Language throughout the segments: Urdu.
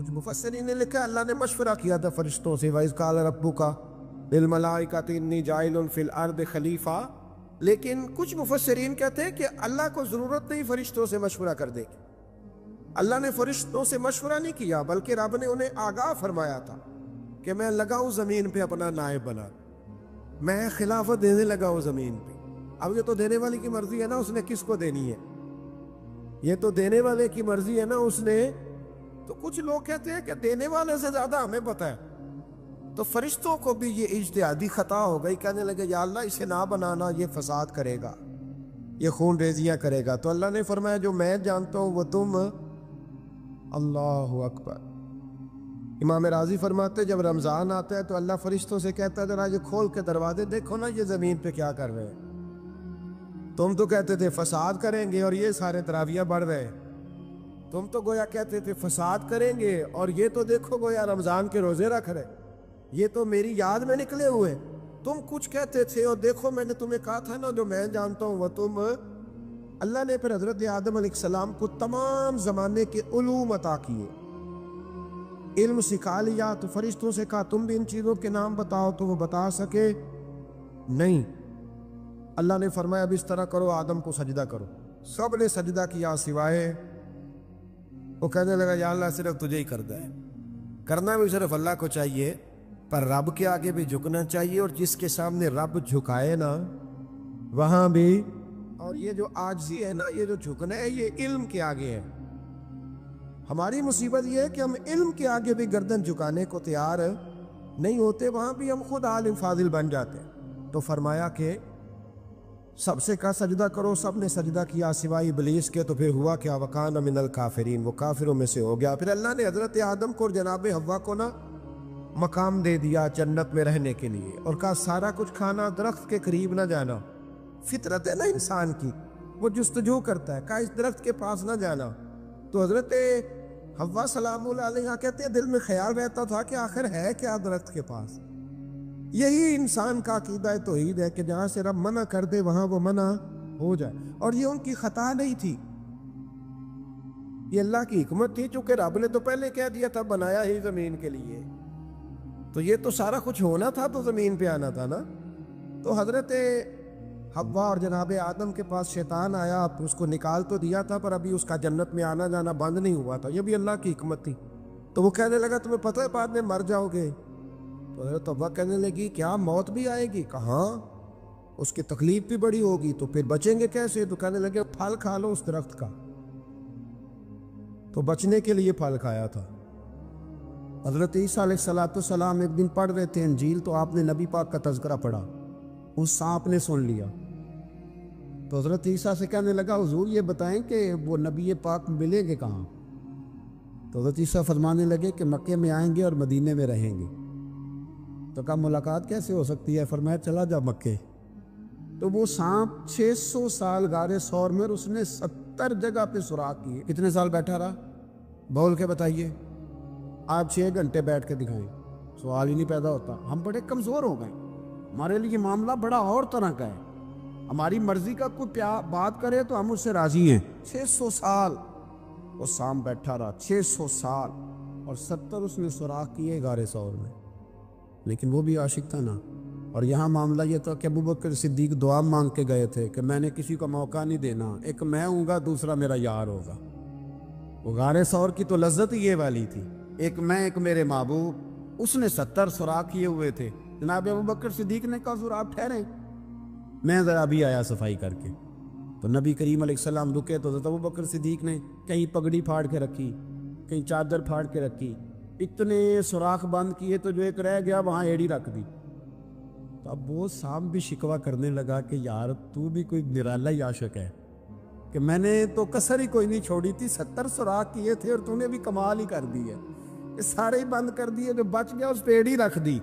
کچھ مفسرین نے لکھا اللہ نے مشورہ کیا تھا فرشتوں سے وَإِذْ قَالَ رَبُّكَ لِلْمَلَائِكَةِ إِنِّي جَاعِلٌ فِي الْأَرْضِ خَلِيفَةً، لیکن کچھ مفسرین کہتے ہیں کہ اللہ کو ضرورت نہیں فرشتوں سے مشورہ کرنے کی. اللہ نے فرشتوں سے مشورہ نہیں کیا بلکہ رب نے انہیں آگاہ فرمایا تھا کہ میں لگا ہوں زمین پہ اپنا نائب بنا، میں خلافت دینے لگا ہوں زمین پہ. اب یہ تو دینے والے کی مرضی ہے نا اس نے کس کو دینی ہے، یہ تو دینے والے کی مرضی ہے نا اس نے. تو کچھ لوگ کہتے ہیں کہ دینے والے سے زیادہ ہمیں پتہ ہے. تو فرشتوں کو بھی یہ اجتہادی خطا ہو گئی، کہنے لگے یا اللہ اسے نہ بنانا، یہ فساد کرے گا، یہ خون ریزیاں کرے گا. تو اللہ نے فرمایا جو میں جانتا ہوں وہ تم. اللہ اکبر. امام راضی فرماتے جب رمضان آتا ہے تو اللہ فرشتوں سے کہتا ہے ذرا یہ کھول کے دروازے دیکھو نا یہ زمین پہ کیا کر رہے ہیں. تم تو کہتے تھے فساد کریں گے اور یہ سارے تراویح بڑھ رہے ہیں. تم تو گویا کہتے تھے فساد کریں گے اور یہ تو دیکھو گویا رمضان کے روزے رکھ رہے، یہ تو میری یاد میں نکلے ہوئے. تم کچھ کہتے تھے اور دیکھو میں نے تمہیں کہا تھا نا جو میں جانتا ہوں وہ تم. اللہ نے پھر حضرت آدم علیہ السلام کو تمام زمانے کے علوم عطا کیے، علم سکھا لیا. تو فرشتوں سے کہا تم بھی ان چیزوں کے نام بتاؤ تو وہ بتا سکے نہیں. اللہ نے فرمایا اب اس طرح کرو آدم کو سجدہ کرو. سب نے سجدہ کیا سوائے وہ. کہنے لگا یا اللہ صرف تجھے ہی کرنا ہے، کرنا بھی صرف اللہ کو چاہیے، پر رب کے آگے بھی جھکنا چاہیے، اور جس کے سامنے رب جھکائے نا وہاں بھی. اور یہ جو عاجزی ہے نا، یہ جو جھکنا ہے یہ علم کے آگے ہے. ہماری مصیبت یہ ہے کہ ہم علم کے آگے بھی گردن جھکانے کو تیار نہیں ہوتے، وہاں بھی ہم خود عالم فاضل بن جاتے ہیں. تو فرمایا کہ سب سے کہا سجدہ کرو، سب نے سجدہ کیا سوائے ابلیس کے. تو پھر ہوا کیا وَكَانَ مِنَ الْكَافِرِينَ، وہ کافروں میں سے ہو گیا. پھر اللہ نے حضرت آدم کو اور جناب حوا کو نا مقام دے دیا جنت میں رہنے کے لیے، اور کہا سارا کچھ کھانا، درخت کے قریب نہ جانا. فطرت ہے نا انسان کی، وہ جستجو کرتا ہے، کہا اس درخت کے پاس نہ جانا. تو حضرت حوا سلام اللہ علیہ کہتے ہیں دل میں خیال رہتا تھا کہ آخر ہے کیا درخت کے پاس. یہی انسان کا عقیدہ توحید ہے کہ جہاں سے رب منع کر دے وہاں وہ منع ہو جائے. اور یہ ان کی خطا نہیں تھی، یہ اللہ کی حکمت تھی، چونکہ رب نے تو پہلے کہہ دیا تھا بنایا ہی زمین کے لیے، تو یہ تو سارا کچھ ہونا تھا تو زمین پہ آنا تھا نا. تو حضرت حوا اور جناب آدم کے پاس شیطان آیا، اس کو نکال تو دیا تھا پر ابھی اس کا جنت میں آنا جانا بند نہیں ہوا تھا، یہ بھی اللہ کی حکمت تھی. تو وہ کہنے لگا تمہیں پتہ ہے بعد میں مر جاؤ گے. تو حضرت حوا کہنے لگی کیا موت بھی آئے گی؟ کہاں، اس کی تکلیف بھی بڑی ہوگی، تو پھر بچیں گے کیسے؟ تو کہنے لگے پھل کھا لو اس درخت کا. تو بچنے کے لیے پھل کھایا تھا. حضرت عیسیٰ علیہ السلام ایک دن پڑھ رہے تھے انجیل، تو آپ نے نبی پاک کا تذکرہ پڑھا، اس سانپ نے سن لیا. تو حضرت عیسیٰ سے کہنے لگا حضور یہ بتائیں کہ وہ نبی پاک ملیں گے کہاں؟ تو حضرت عیسیٰ فرمانے لگے کہ مکے میں آئیں گے اور مدینے میں رہیں گے. تو کہا ملاقات کیسے ہو سکتی ہے؟ فرمایا چلا جا مکے. تو وہ سانپ 600 سال غار ثور میں، اور اس نے 70 جگہ پہ سوراخ کیے. کتنے سال بیٹھا رہا بول کے بتائیے؟ آپ 6 گھنٹے بیٹھ کے دکھائیں، سوال ہی نہیں پیدا ہوتا. ہم بڑے کمزور ہو گئے، ہمارے لیے معاملہ بڑا اور طرح کا ہے. ہماری مرضی کا کوئی بات کرے تو ہم اس سے راضی ہیں. 600 سال وہ سانپ بیٹھا رہا، 600 سال، اور 70 اس نے سوراخ کیے غار ثور میں. لیکن وہ بھی عاشق تھا نا. اور یہاں معاملہ یہ تھا کہ ابوبکر صدیق دعا مانگ کے گئے تھے کہ میں نے کسی کو موقع نہیں دینا، ایک میں ہوں گا دوسرا میرا یار ہوگا. وہ غار ثور کی تو لذت ہی یہ والی تھی، ایک میں ایک میرے محبوب. اس نے 70 سوراخ کیے ہوئے تھے. جناب ابوبکر صدیق نے کہا حضور آپ ٹھہریں، میں ذرا بھی آیا صفائی کر کے. تو نبی کریم علیہ السلام رکے تو حضرت ابوبکر صدیق نے کہیں پگڑی پھاڑ کے رکھی، کہیں چادر پھاڑ کے رکھی، اتنے سوراخ بند کیے تو جو ایک رہ گیا وہاں ایڑی رکھ دی. تو اب وہ سانپ بھی شکوہ کرنے لگا کہ یار تو بھی کوئی نرالا ہی عاشق ہے کہ میں نے تو کسر ہی کوئی نہیں چھوڑی تھی، 70 سوراخ کیے تھے اور تو نے بھی کمال ہی کر دی ہے، یہ سارے ہی بند کر دیے، جو بچ گیا اس پہ ایڑی رکھ دی.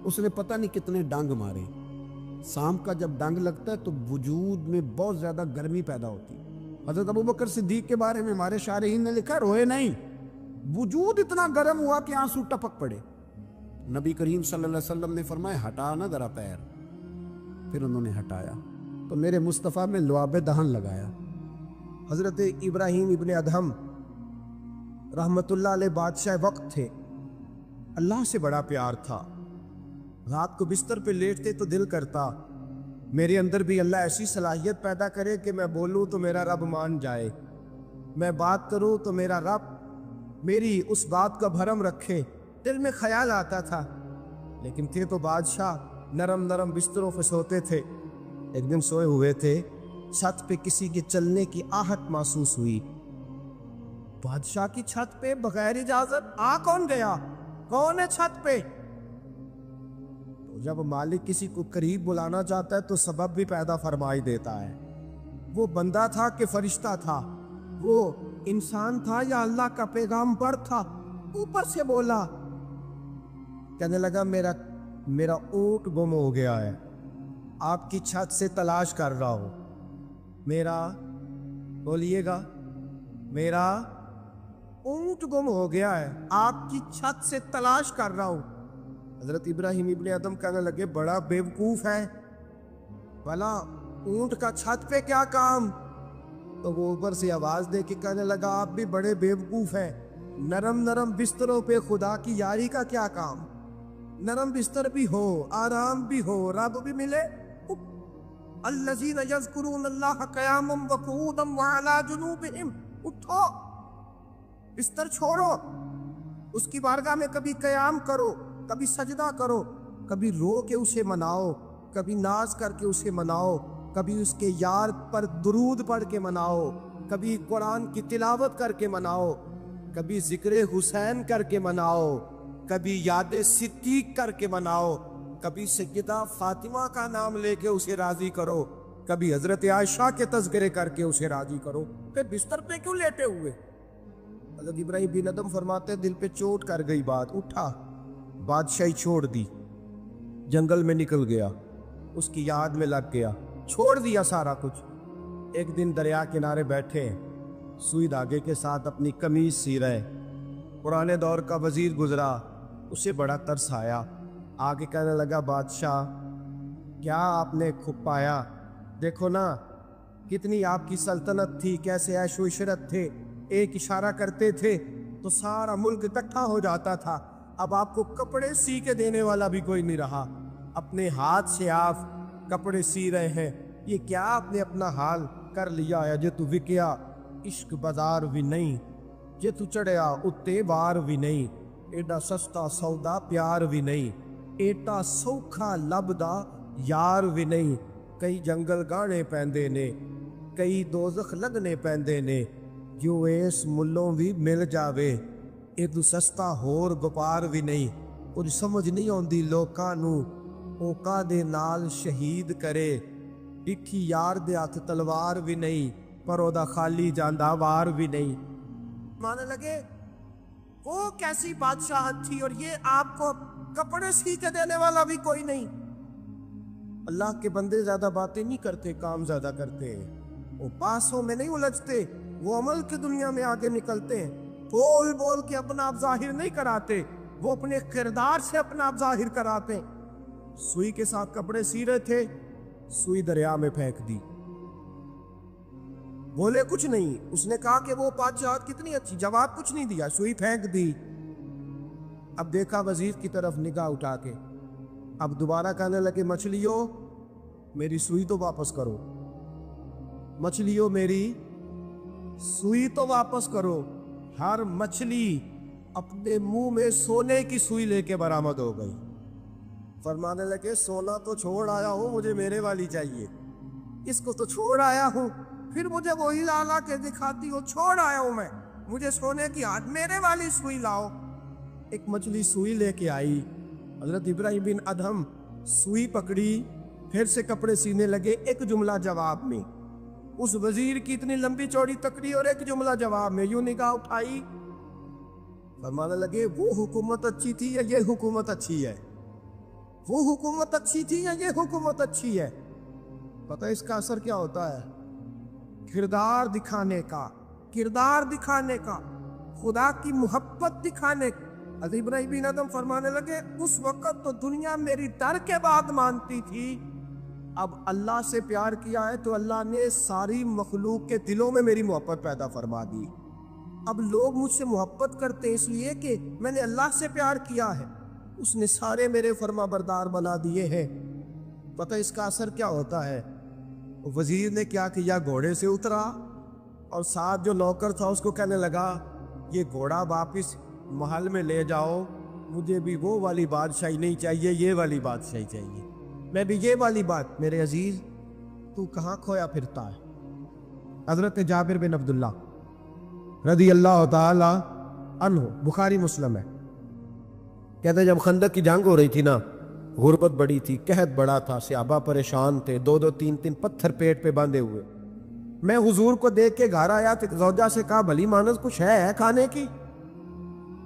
اس نے پتہ نہیں کتنے ڈنگ مارے. سانپ کا جب ڈنگ لگتا ہے تو وجود میں بہت زیادہ گرمی پیدا ہوتی ہے. حضرت ابوبکر صدیق کے بارے میں ہمارے شارحین نے لکھا روئے نہیں، وجود اتنا گرم ہوا کہ آنسو ٹپک پڑے. نبی کریم صلی اللہ علیہ وسلم نے فرمایا ہٹا نا ذرا پیر. پھر انہوں نے ہٹایا تو میرے مصطفیٰ میں لعاب دہن لگایا. حضرت ابراہیم ابن ادہم رحمت اللہ علیہ بادشاہ وقت تھے، اللہ سے بڑا پیار تھا۔ رات کو بستر پہ لیٹتے تو دل کرتا میرے اندر بھی اللہ ایسی صلاحیت پیدا کرے کہ میں بولوں تو میرا رب مان جائے، میں بات کروں تو میرا رب میری اس بات کا بھرم رکھے۔ دل میں خیال آتا تھا، لیکن تھے تو بادشاہ نرم نرم بستروں پہ سوتے تھے۔ ایک دن سوئے ہوئے تھے، چھت پہ کسی کے چلنے کی آہٹ محسوس ہوئی۔ بادشاہ کی چھت پہ بغیر اجازت کون گیا؟ کون ہے چھت پہ؟ تو جب مالک کسی کو قریب بلانا چاہتا ہے تو سبب بھی پیدا فرمائی دیتا ہے۔ وہ بندہ تھا کہ فرشتہ تھا، وہ انسان تھا یا اللہ کا پیغامبر تھا؟ اوپر سے بولا، کہنے لگا میرا اونٹ گم ہو گیا ہے، آپ کی چھت سے تلاش کر رہا ہوں۔ بولیے گا، میرا اونٹ گم ہو گیا ہے، آپ کی چھت سے تلاش کر رہا ہوں۔ حضرت ابراہیم ابن ادم کہنے لگے بڑا بیوقوف ہے، بھلا اونٹ کا چھت پہ کیا کام؟ تو وہ اوپر سے آواز دے کے کہنے لگا آپ بھی بڑے بیوقوف ہیں، نرم نرم بستروں پہ خدا کی یاری کا کیا کام؟ نرم بستر بھی ہو، آرام بھی ہو، رب بھی ملے۔ الذین یذکرون اللہ قیاما وقعودا وعلی جنوبہم، اٹھو، بستر چھوڑو، اس کی بارگاہ میں کبھی قیام کرو، کبھی سجدہ کرو، کبھی رو کے اسے مناؤ، کبھی ناز کر کے اسے مناؤ، کبھی اس کے یار پر درود پڑھ کے مناؤ، کبھی قرآن کی تلاوت کر کے مناؤ، کبھی ذکر حسین کر کے مناؤ، کبھی یاد صدیق کر کے مناؤ، کبھی سیدہ فاطمہ کا نام لے کے اسے راضی کرو، کبھی حضرت عائشہ کے تذکرے کر کے اسے راضی کرو، پھر بستر پہ کیوں لیٹے ہوئے؟ حضرت ابراہیم بن ادم فرماتے دل پہ چوٹ کر گئی بات، اٹھا، بادشاہی چھوڑ دی، جنگل میں نکل گیا، اس کی یاد میں لگ گیا، چھوڑ دیا سارا کچھ۔ ایک دن دریا کنارے بیٹھے، سوئی دھاگے کے ساتھ اپنی قمیض سی رہے، پرانے دور کا وزیر گزرا، اسے بڑا ترس آیا، آگے کہنے لگا بادشاہ کیا آپ نے کھپایا؟ دیکھو نا کتنی آپ کی سلطنت تھی، کیسے عیش و عشرت تھے، ایک اشارہ کرتے تھے تو سارا ملک اکٹھا ہو جاتا تھا، اب آپ کو کپڑے سی کے دینے والا بھی کوئی نہیں رہا، اپنے ہاتھ سے آپ کپڑے سی رہے ہیں، یہ کیا آپ نے اپنا حال کر لیا ہے؟ جے تو وکیا عشق بازار بھی نہیں، جے تو چڑھیا اتے بار بھی نہیں، ایڈا سستا سودا پیار بھی نہیں، ایٹا سوکھا لبدا یار بھی نہیں، کئی جنگل گانے پیندے نے، کئی دوزخ لگنے پیندے نے، جو اس ملوں بھی مل جاوے، ایڈو سستا ہور وپار بھی نہیں، کچھ سمجھ نہیں آندی لوکاں نوں، اوکا دے نال شہید کرے، ڈٹھی یار دے ہاتھ تلوار بھی نہیں، پر او دا خالی جاندہ وار بھی نہیں۔ مانے لگے وہ کیسی بادشاہت تھی اور یہ آپ کو کپڑے سی کے دینے والا بھی کوئی نہیں۔ اللہ کے بندے زیادہ باتیں نہیں کرتے، کام زیادہ کرتے ہیں، وہ پاسوں میں نہیں الجھتے، وہ عمل کی دنیا میں آگے نکلتے ہیں، بول بول کے اپنا آپ ظاہر نہیں کراتے، وہ اپنے کردار سے اپنا آپ ظاہر کراتے ہیں۔ سوئی کے ساتھ کپڑے سی رہے تھے، سوئی دریا میں پھینک دی، بولے کچھ نہیں، اس نے کہا کہ وہ بادشاہت کتنی اچھی، جواب کچھ نہیں دیا، سوئی پھینک دی۔ اب دیکھا وزیر کی طرف نگاہ اٹھا کے، اب دوبارہ کہنے لگے مچھلیوں میری سوئی تو واپس کرو، مچھلیوں میری سوئی تو واپس کرو۔ ہر مچھلی اپنے منہ میں سونے کی سوئی لے کے برآمد ہو گئی، فرمانے لگے سونا تو چھوڑ آیا ہوں، مجھے میرے والی چاہیے، اس کو تو چھوڑ آیا ہوں، پھر مجھے وہی لا لا کے دکھاتی ہو، چھوڑ آیا ہوں میں، مجھے سونے کی ہاتھ میرے والی سوئی لاؤ۔ ایک مچھلی سوئی لے کے آئی، حضرت ابراہیم بن ادھم سوئی پکڑی، پھر سے کپڑے سینے لگے، ایک جملہ جواب میں، اس وزیر کی اتنی لمبی چوڑی تکڑی اور ایک جملہ جواب میں، یوں نگاہ اٹھائی، فرمانے لگے وہ حکومت اچھی تھی یا یہ حکومت اچھی ہے؟ وہ حکومت اچھی تھی یا یہ حکومت اچھی ہے؟ پتہ اس کا اثر کیا ہوتا ہے؟ کردار دکھانے کا، کردار دکھانے کا، خدا کی محبت دکھانے کا۔ حضرت ابراہیم بن ادم فرمانے لگے اس وقت تو دنیا میری در کے بعد مانتی تھی، اب اللہ سے پیار کیا ہے تو اللہ نے ساری مخلوق کے دلوں میں میری محبت پیدا فرما دی، اب لوگ مجھ سے محبت کرتے ہیں اس لیے کہ میں نے اللہ سے پیار کیا ہے، اس نے سارے میرے فرما بردار بنا دیے ہیں۔ پتہ اس کا اثر کیا ہوتا ہے؟ وزیر نے کیا کیا، گھوڑے سے اترا اور ساتھ جو نوکر تھا اس کو کہنے لگا یہ گھوڑا واپس محل میں لے جاؤ، مجھے بھی وہ والی بادشاہی نہیں چاہیے، یہ والی بادشاہی چاہیے، میں بھی یہ والی بات۔ میرے عزیز تو کہاں کھویا پھرتا ہے؟ حضرت جابر بن عبداللہ رضی اللہ تعالی عنہ، بخاری مسلم ہے، کہتے ہیں جب خندق کی جنگ ہو رہی تھی نا، غربت بڑی تھی، قحط بڑا تھا، صحابہ پریشان تھے، دو دو تین تین پتھر پیٹ پہ باندھے ہوئے۔ میں حضور کو دیکھ کے گھر آیا تو زوجہ سے کہا بھلی مانس کچھ ہے کھانے کی؟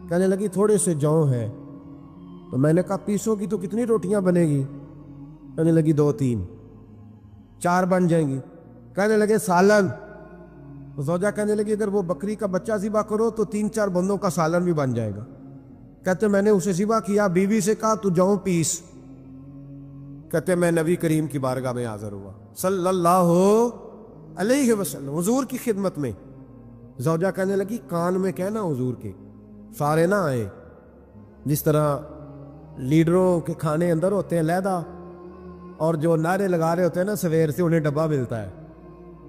کہنے لگی تھوڑے سے جو ہے۔ تو میں نے کہا پیسوں کی تو کتنی روٹیاں بنے گی؟ کہنے لگی 2-3، 4 بن جائیں گی۔ کہنے لگے سالن، تو زوجہ کہنے لگی اگر وہ بکری کا بچہ ذبح کرو تو 3-4 بندوں کا سالن بھی بن جائے گا۔ کہتے میں نے اسے ذبح کیا، بیوی سے کہا تو جاؤ پیس۔ کہتے میں نبی کریم کی بارگاہ میں حاضر ہوا صلی اللہ علیہ وسلم، حضور کی خدمت میں۔ زوجہ کہنے لگی کان میں کہنا حضور کے سارے نہ آئے، جس طرح لیڈروں کے کھانے اندر ہوتے ہیں علیحدہ، اور جو نعرے لگا رہے ہوتے ہیں نا سویر سے انہیں ڈبہ ملتا ہے،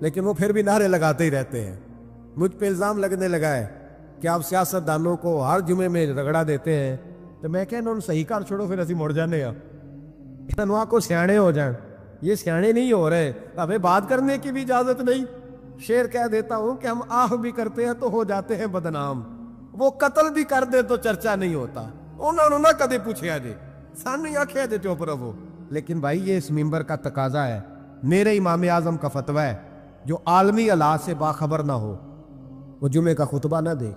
لیکن وہ پھر بھی نعرے لگاتے ہی رہتے ہیں۔ مجھ پہ الزام لگنے لگا ہے کہ آپ سیاست دانوں کو ہر جمعے میں رگڑا دیتے ہیں، تو میں کہنا انہوں صحیح کار چھوڑو پھر اسی مڑ جانے ہیں، تنوا کو سیانے ہو جائیں۔ یہ سیانے نہیں ہو رہے، ہمیں بات کرنے کی بھی اجازت نہیں۔ شعر کہہ دیتا ہوں کہ ہم آہ بھی کرتے ہیں تو ہو جاتے ہیں بدنام، وہ قتل بھی کر دے تو چرچا نہیں ہوتا، انہوں نے کدے پوچھا جی سانو آخیا جی چپ رہو۔ لیکن بھائی یہ اس ممبر کا تقاضا ہے، میرے امام اعظم کا فتویٰ ہے، جو عالمی حالات سے باخبر نہ ہو وہ جمعے کا خطبہ نہ دے۔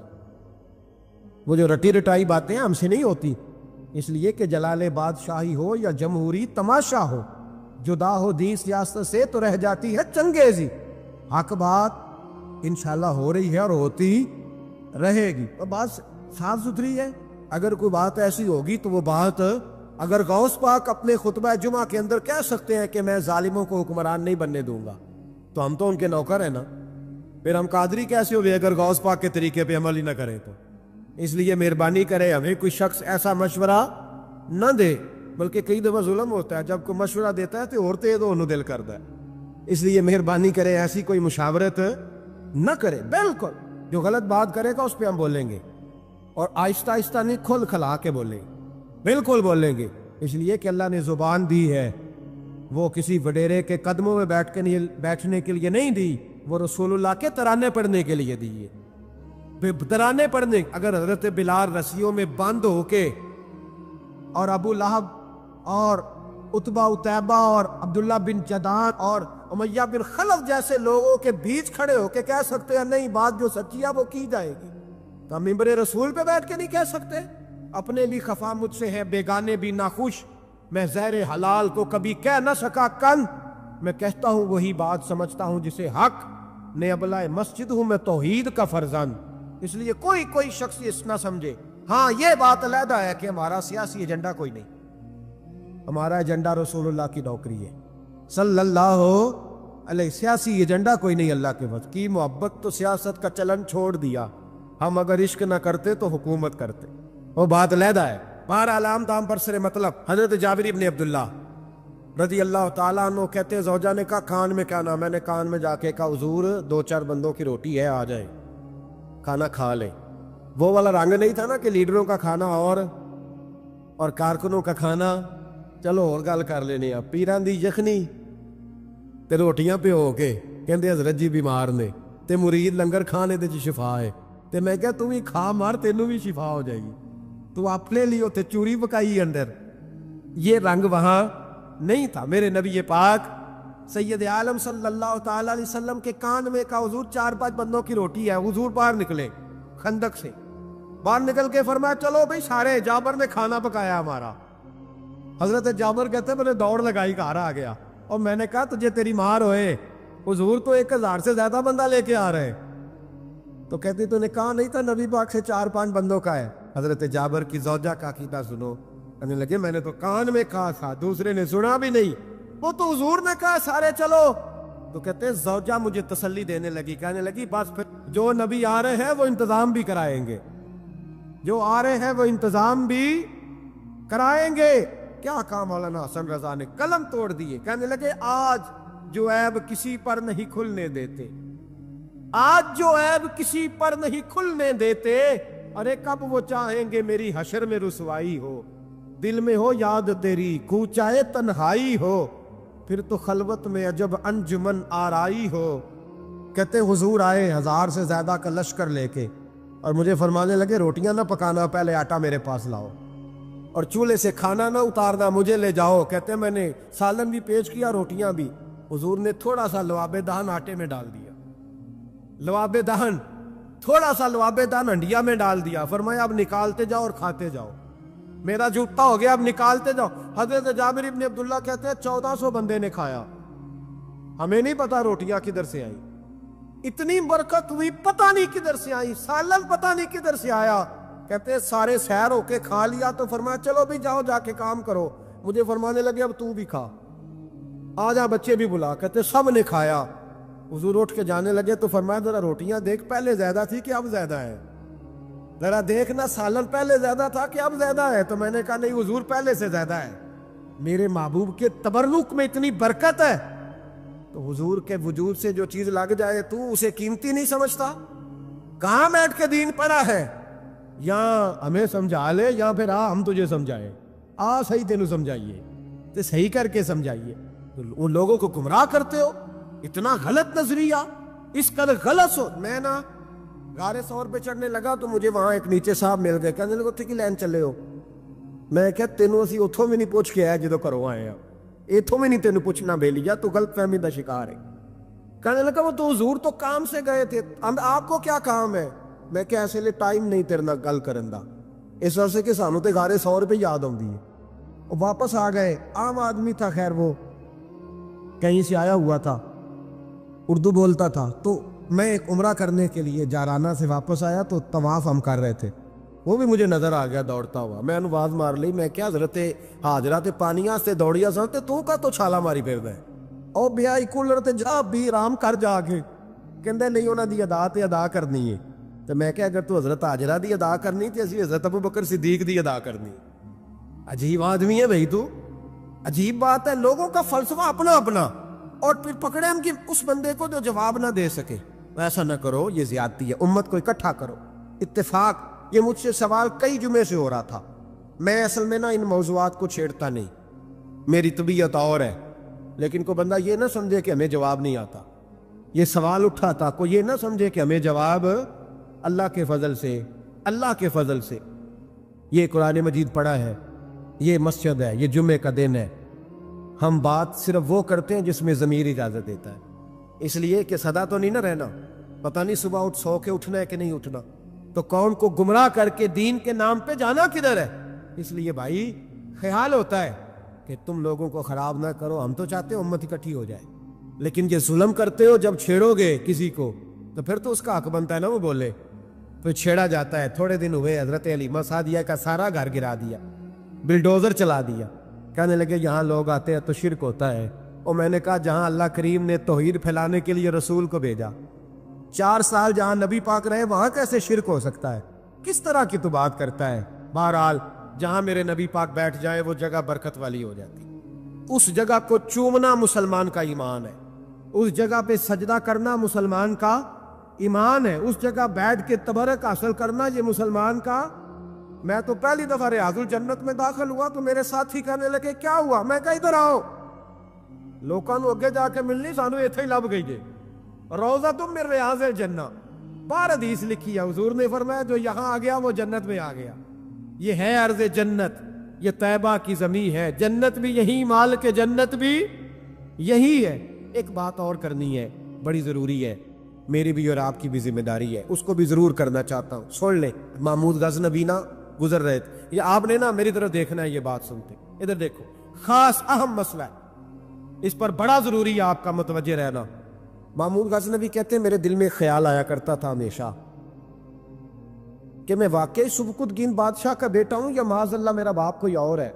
وہ جو رٹی رٹائی باتیں ہم سے نہیں ہوتی، اس لیے کہ جلال بادشاہی ہو یا جمہوری تماشا ہو، جدا ہو دین سیاست سے تو رہ جاتی ہے چنگیزی۔ حق بات انشاءاللہ ہو رہی ہے اور ہوتی رہے گی، اور بات صاف ستھری ہے۔ اگر کوئی بات ایسی ہوگی تو وہ بات اگر غوث پاک اپنے خطبہ جمعہ کے اندر کہہ سکتے ہیں کہ میں ظالموں کو حکمران نہیں بننے دوں گا، تو ہم تو ان کے نوکر ہیں نا، پھر ہم قادری کیسے ہوئے اگر غوث پاک کے طریقے پہ عمل ہی نہ کریں تو۔ اس لیے مہربانی کرے ہمیں کوئی شخص ایسا مشورہ نہ دے، بلکہ کئی دفعہ ظلم ہوتا ہے، جب کوئی مشورہ دیتا ہے تو عورتیں تو انہوں دل کرتا ہے، اس لیے مہربانی کرے ایسی کوئی مشاورت نہ کرے۔ بالکل جو غلط بات کرے گا اس پہ ہم بولیں گے، اور آہستہ آہستہ نہیں، کھل کھلا کے بولیں گے، بالکل بولیں گے، اس لیے کہ اللہ نے زبان دی ہے، وہ کسی وڈیرے کے قدموں میں بیٹھنے کے لیے نہیں دی، وہ رسول اللہ کے ترانے پڑھنے کے لیے دی ہے۔ ترانے پڑھنے، اگر حضرت بلال رسیوں میں بند ہو کے اور ابو لہب اور عتبہ اتیبہ اور عبداللہ بن جدان اور امیہ بن خلف جیسے لوگوں کے بیچ کھڑے ہو کے کہہ سکتے ہیں نہیں بات جو سچی ہے وہ کی جائے گی، تو ہم ممبر رسول پہ بیٹھ کے نہیں کہہ سکتے؟ اپنے بھی خفا مجھ سے ہے، بیگانے بھی ناخوش، میں زہر حلال کو کبھی کہہ نہ سکا کن، میں کہتا ہوں وہی بات سمجھتا ہوں جسے حق نے ابلائے مسجد ہوں میں توحید کا فرزند۔ اس لیے کوئی شخص اس نہ سمجھے، ہاں یہ بات علیحدہ ہے کہ ہمارا سیاسی ایجنڈا کوئی نہیں، ہمارا ایجنڈا رسول اللہ کی نوکری ہے صلی اللہ علیہ، سیاسی ایجنڈا کوئی نہیں۔ اللہ کے وقت کی محبت تو سیاست کا چلن چھوڑ دیا، ہم اگر عشق نہ کرتے تو حکومت کرتے، وہ بات علیحدہ ہے۔ بہرحال عام دام پر سر مطلب، حضرت جابر بن عبداللہ رضی اللہ تعالیٰ عنہ کہتے زوجہ نے کہا کان میں کیا نام، میں نے کان میں جا کے کہا حضور 2-4 بندوں کی روٹی ہے، آ جائیں کھانا کھا لیں۔ وہ والا رنگ نہیں تھا نا کہ لیڈروں کا کھانا اور کارکنوں کا کھانا چلو اور گل کر لینے، پیران دی یخنی تے روٹیاں پہ ہو کے کہندے حضرت جی بیمار نے تے مرید لنگر کھانے دے شفا ہے، تے میں کہا تم ہی کھا مار تینوں بھی شفا ہو جائے گی، تو اپنے لیے تے چوری پکائی اندر، یہ رنگ وہاں نہیں تھا۔ میرے نبی پاک سید عالم صلی اللہ تعالی علیہ وسلم کے کان میں کہا حضور 4-5 بندوں کی روٹی ہے، حضور باہر نکلے خندق سے، باہر نکل کے فرمایا چلو بھائی سارے، جابر نے کھانا پکایا ہمارا۔ حضرت جابر کہتے میں نے دوڑ لگائی، گھر آ گیا، اور میں نے کہا تجھے تیری مار ہوئے، حضور تو 1000 سے زیادہ بندہ لے کے آ رہے، تو کہتی تو نے کہا نہیں تھا نبی پاک سے 4-5 بندوں کا ہے۔ حضرت جابر کی زوجہ کا عقیدہ سنو، کہنے لگے میں نے تو کان میں کہا تھا، دوسرے نے سنا بھی نہیں، وہ تو حضور نے کہا سارے چلو، تو کہتے زوجہ مجھے تسلی دینے لگی، کہنے لگی بس پھر جو نبی آ رہے ہیں وہ انتظام بھی کرائیں گے، جو آ رہے ہیں وہ انتظام بھی کرائیں گے۔ کیا کہا مولانا حسن رضا نے، قلم توڑ دیے، کہنے لگے آج جو عیب کسی پر نہیں کھلنے دیتے، آج جو عیب کسی پر نہیں کھلنے دیتے، ارے کب وہ چاہیں گے میری حشر میں رسوائی ہو، دل میں ہو یاد تیری کوچائے تنہائی ہو، پھر تو خلوت میں عجب انجمن آرائی ہو۔ کہتے حضور آئے 1000 سے زیادہ کا لشکر لے کے، اور مجھے فرمانے لگے روٹیاں نہ پکانا، پہلے آٹا میرے پاس لاؤ، اور چولہے سے کھانا نہ اتارنا، مجھے لے جاؤ۔ کہتے میں نے سالن بھی پیش کیا، روٹیاں بھی۔ حضور نے تھوڑا سا لواب دہن آٹے میں ڈال دیا، لواب دہن، تھوڑا سا لواب دہن ہنڈیا میں ڈال دیا، فرمایا اب نکالتے جاؤ اور کھاتے جاؤ، میرا جھوٹا ہو گیا، اب نکالتے جاؤ۔ حضرت جابر ابن عبداللہ کہتے ہیں 1400 بندے نے کھایا، ہمیں نہیں پتا روٹیاں کدھر سے آئی، اتنی برکت ہوئی پتہ نہیں کدھر سے آئی، سالن پتہ نہیں کدھر سے آیا۔ کہتے ہیں سارے سیر ہو کے کھا لیا تو فرمایا چلو بھی جاؤ جا کے کام کرو، مجھے فرمانے لگے اب تو بھی کھا، آ جا بچے بھی بلا۔ کہتے سب نے کھایا، حضور اٹھ کے جانے لگے تو فرمایا ذرا روٹیاں دیکھ، پہلے زیادہ تھی کہ اب زیادہ ہے، ذرا دیکھنا سالن پہلے زیادہ تھا کہ اب زیادہ ہے۔ تو میں نے کہا نہیں حضور پہلے سے زیادہ ہے، میرے محبوب کے تبرک میں اتنی برکت ہے۔ تو حضور کے وجود سے جو چیز لگ جائے تو اسے قیمتی نہیں سمجھتا؟ کہاں بیٹھ کے دین پڑھا ہے؟ یا ہمیں سمجھا لے یا پھر ہم تجھے سمجھائیں، صحیح تینوں سمجھائیے تو صحیح کر کے سمجھائیے۔ ان لوگوں کو گمراہ کرتے ہو، اتنا غلط نظریہ، اس قدر غلط ہو۔ میں نا غار ثور پہ چڑھنے لگا تو مجھے وہاں ایک نیچے صاحب مل گئے، کہنے لگے اتھے کی لین چلے ہو؟ میں کہ تینوں اسی اتھوں میں نہیں پوچھ کے آیا جدو کرو آئے ہیں، اتھوں میں نہیں تینوں پوچھنا بے لیا، تو غلط فہمی دا شکار ہے۔ کہنے لگا وہ تو حضور تو کام سے گئے تھے، آپ کو کیا کام ہے؟ میں کہ ایسے لئے ٹائم نہیں تیرنا گل کرن دا، اس وجہ سے کہ سانوں تے غار ثور پہ یاد ہوں دی ہے۔ وہ واپس آ گئے، عام آدمی تھا، خیر وہ کہیں سے آیا ہوا تھا، اردو بولتا تھا۔ تو میں ایک عمرہ کرنے کے لیے جارانہ سے واپس آیا تو طواف ہم کر رہے تھے، وہ بھی مجھے نظر آ گیا دوڑتا ہوا، میں انہوں آواز مار لی، میں کیا حضرت حاجرہ تے پانیاں سے دوڑیا سنتے تو کا تو چھالا ماری پھر دے او بیائی کولر تے جا بھی رام کر جا کے، کہندے نہیں انہاں دی ادا تے ادا کرنی ہے۔ تو میں کہ اگر تو حضرت حاجرہ دی ادا کرنی تے اسی حضرت ابوبکر صدیق دی ادا کرنی۔ عجیب آدمی ہے بھائی تو، عجیب بات ہے، لوگوں کا فلسفہ اپنا اپنا، اور پھر پکڑے ہم کہ اس بندے کو جو جواب نہ دے سکے۔ ایسا نہ کرو، یہ زیادتی ہے، امت کو اکٹھا کرو، اتفاق۔ یہ مجھ سے سوال کئی جمعے سے ہو رہا تھا، میں اصل میں نا ان موضوعات کو چھیڑتا نہیں، میری طبیعت اور ہے، لیکن کوئی بندہ یہ نہ سمجھے کہ ہمیں جواب نہیں آتا۔ یہ سوال اٹھا تھا، کوئی یہ نہ سمجھے کہ ہمیں جواب اللہ کے فضل سے، اللہ کے فضل سے۔ یہ قرآن مجید پڑھا ہے، یہ مسجد ہے، یہ جمعے کا دن ہے، ہم بات صرف وہ کرتے ہیں جس میں ضمیر اجازت دیتا ہے، اس لیے کہ سدا تو نہیں نہ رہنا، پتہ نہیں صبح اٹھ سو کے اٹھنا ہے کہ نہیں اٹھنا، تو قوم کو گمراہ کر کے دین کے نام پہ جانا کدھر ہے؟ اس لیے بھائی خیال ہوتا ہے کہ تم لوگوں کو خراب نہ کرو، ہم تو چاہتے ہیں امت اکٹھی ہو جائے، لیکن یہ ظلم کرتے ہو، جب چھیڑو گے کسی کو تو پھر تو اس کا حق بنتا ہے نا وہ بولے، پھر چھیڑا جاتا ہے۔ تھوڑے دن ہوئے حضرت حلیمہ سعدیہ کا سارا گھر گرا دیا، بلڈوزر چلا دیا، کہنے لگے یہاں لوگ آتے ہیں تو شرک ہوتا ہے۔ اور میں نے کہا جہاں اللہ کریم نے توحید پھیلانے کے لیے رسول کو بھیجا، 4 سال جہاں نبی پاک رہے، وہاں کیسے شرک ہو سکتا ہے؟ کس طرح کی تو بات کرتا ہے؟ بہرحال جہاں میرے نبی پاک بیٹھ جائے وہ جگہ برکت والی ہو جاتی، اس جگہ کو چومنا مسلمان کا ایمان ہے، اس جگہ پہ سجدہ کرنا مسلمان کا ایمان ہے، اس جگہ بیٹھ کے تبرک حاصل کرنا یہ مسلمان کا۔ میں تو پہلی دفعہ ریاض الجنت میں داخل ہوا تو میرے ساتھی کہنے لگے کیا ہوا؟ میں کہا ادھر آؤ، لوکاں نو اگے جا کے ملنی، سانو ایتھے ہی لب گئی جے، روضۃ من ریاض الجنہ، بار حدیث لکھی ہے، حضور نے فرمایا جو یہاں آ گیا وہ جنت میں آ گیا۔ یہ ہے عرض جنت، یہ طیبہ کی زمین ہے، جنت بھی یہی، مال کے جنت بھی یہی ہے۔ ایک بات اور کرنی ہے، بڑی ضروری ہے، میری بھی اور آپ کی بھی ذمہ داری ہے، اس کو بھی ضرور کرنا چاہتا ہوں، سن لیں۔ محمود غزنوی نا گزر رہے تھے، یہ آپ نے نا میری طرف دیکھنا ہے، یہ بات سنتے ادھر دیکھو، خاص اہم مسئلہ ہے، اس پر بڑا ضروری ہے آپ کا متوجہ رہنا۔ محمود غزنوی کہتے ہیں میرے دل میں خیال آیا کرتا تھا ہمیشہ کہ میں واقعی سبکتگین بادشاہ کا بیٹا ہوں یا معاذ اللہ میرا باپ کوئی اور ہے،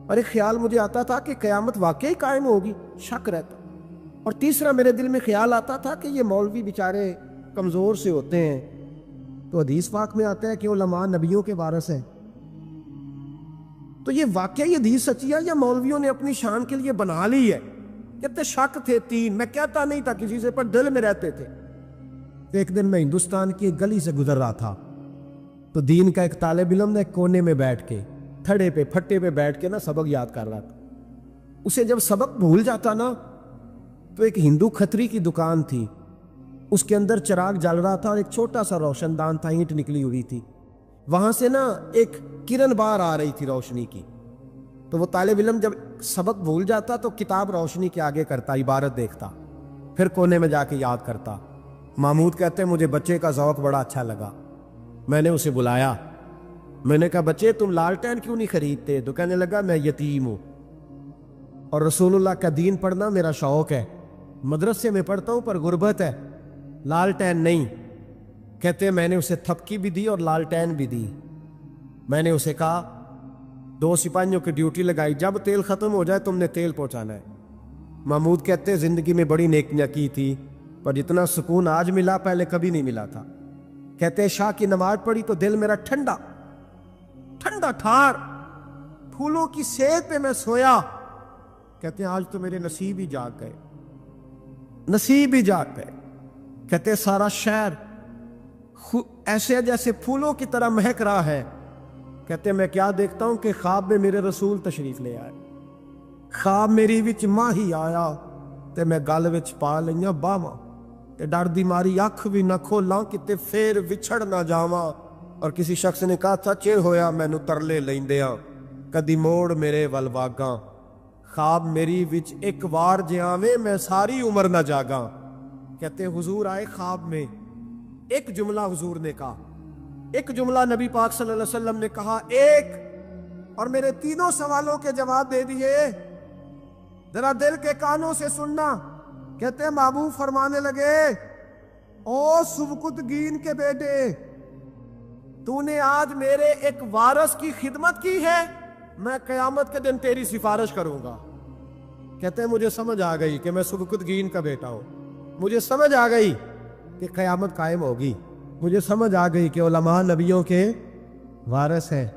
اور ایک خیال مجھے آتا تھا کہ قیامت واقعی قائم ہوگی، شک رہتا، اور تیسرا میرے دل میں خیال آتا تھا کہ یہ مولوی بیچارے کمزور سے ہوتے ہیں، تو حدیث پاک میں آتا ہے کہ علماء نبیوں کے وارث ہیں۔ تو یہ واقعی حدیث سچی ہے یا مولویوں نے اپنی شان کے لیے بنا لی ہے؟ کہتے شک تھے تین، میں کہتا نہیں تھا کسی سے، پر دل میں رہتے تھے۔ ایک دن میں ہندوستان کی ایک گلی سے گزر رہا تھا، تو دین کا ایک طالب علم نے کونے میں بیٹھ کے تھڑے پہ پھٹے پہ بیٹھ کے نا سبق یاد کر رہا تھا۔ اسے جب سبق بھول جاتا نا، تو ایک ہندو کھتری کی دکان تھی، اس کے اندر چراغ جل رہا تھا اور ایک چھوٹا سا روشن دان تھا، اینٹ نکلی ہوئی تھی، وہاں سے نا ایک کرن بار آ رہی تھی روشنی کی۔ تو وہ طالب علم جب سبق بھول جاتا تو کتاب روشنی کے آگے کرتا، عبارت دیکھتا، پھر کونے میں جا کے یاد کرتا۔ محمود کہتے مجھے بچے کا ذوق بڑا اچھا لگا، میں نے اسے بلایا، میں نے کہا بچے تم لالٹین کیوں نہیں خریدتے؟ تو کہنے لگا میں یتیم ہوں اور رسول اللہ کا دین پڑھنا میرا شوق ہے، مدرسے میں پڑھتا ہوں پر غربت ہے، لالٹین نہیں۔ کہتے میں نے اسے تھپکی بھی دی اور لالٹین بھی دی۔ میں نے اسے کہا 2 سپاہیوں کی ڈیوٹی لگائی، جب تیل ختم ہو جائے تم نے تیل پہنچانا ہے۔ محمود کہتے زندگی میں بڑی نیکیاں کی تھی، پر جتنا سکون آج ملا پہلے کبھی نہیں ملا تھا۔ کہتے شاہ کی نماز پڑھی تو دل میرا ٹھنڈا ٹھنڈا ٹھار، پھولوں کی سیت پہ میں سویا۔ کہتے ہیں آج تو میرے نصیب ہی جاگ گئے، نصیب ہی جاگ گئے۔ کہتے سارا شہر ایسے جیسے پھولوں کی طرح مہک رہا ہے۔ کہتے میں کیا دیکھتا ہوں کہ خواب میں میرے رسول تشریف لے آئے، خواب میری وچ ماہی آیا تے میں گل وچ پا لئیاں باواں تے ڈر دی ماری اکھ بھی نہ کھولاں کتے پھر وچھڑ نہ جاواں۔ اور کسی شخص نے کہا تھا چر ہویا مینوں ترلے لیندیاں، کدی موڑ میرے ول واگاں، خواب میری وچ ایک وار جے آویں میں ساری عمر نہ جاگاں۔ کہتے حضور آئے خواب میں، ایک جملہ حضور نے کہا، ایک جملہ نبی پاک صلی اللہ علیہ وسلم نے کہا ایک، اور میرے تینوں سوالوں کے جواب دے دیے، ذرا دل کے کانوں سے سننا۔ کہتے محبوب فرمانے لگے او سبکتگین کے بیٹے، تو نے آج میرے ایک وارث کی خدمت کی ہے، میں قیامت کے دن تیری سفارش کروں گا۔ کہتے ہیں مجھے سمجھ آ گئی کہ میں سبکتگین کا بیٹا ہوں، مجھے سمجھ آ گئی کہ قیامت قائم ہوگی، مجھے سمجھ آ گئی کہ علماء نبیوں کے وارث ہیں۔